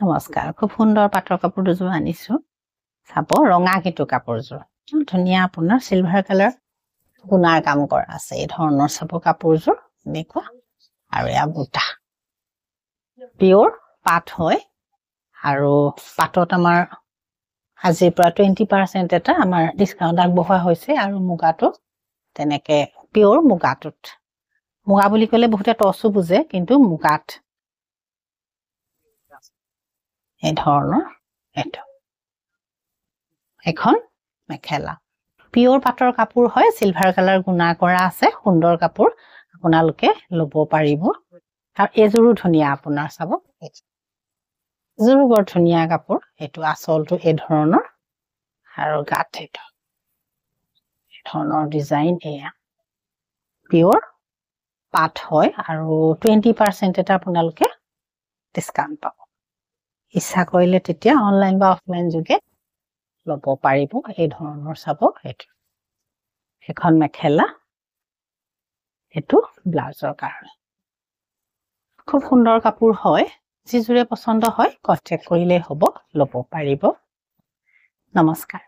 নমস্কাৰ খুব সুন্দৰ পাটৰ কাপোৰ দুযোৰ আনিছো চাব ৰঙা কিটো কাপোৰযোৰ ধুনীয়া আপোনাৰ সিলভাৰ কালাৰ গুণাৰ কাম কৰা আছে এই ধৰণৰ চাব কাপোৰযোৰ দেখুৱা আৰু এয়া বুটা পিওৰ পাট হয় আৰু পাটত আমাৰ আজিৰ পৰা 20% এটা আমাৰ ডিসকাউন্ট আগবঢ়োৱা হৈছে আৰু মুগাটো তেনেকে পিওৰ মুগাটোত মুগা বুলি ক'লে বহুতে টসু বুজে কিন্তু মুগাত এই ধৰণৰ এটা এখন মেখেলা পিওৰ পাটৰ কাপোৰ হয় সিলভাৰ কালাৰ গুণা কৰা আছে সুন্দৰ কাপোৰ আপোনালোকে লব পাৰিব আৰু এজোৰো ধুনিয়া আপোনাৰ চাব এজোৰো বৰ ধুনিয়া কাপোৰ এটো আসলটো এই ধৰণৰ আৰু গাত এটো এই ধৰণৰ ডিজাইন এয়া পিওৰ পাট হয় আৰু 20% এটা আপোনালোকে ডিসকাউন্ট পাব ইচ্ছা কৰিলে তেতিয়া অনলাইন বা অফলাইন যোগে লব পাৰিব এই ধৰণৰ চাব এটো এখন মেখেলা এটো ব্লাউজৰ কাৰণে খুব সুন্দৰ কাপোৰ হয় যি জুৰে পছন্দ হয় কন্টাক্ট কৰিলে হ'ব লব পাৰিব নমস্কাৰ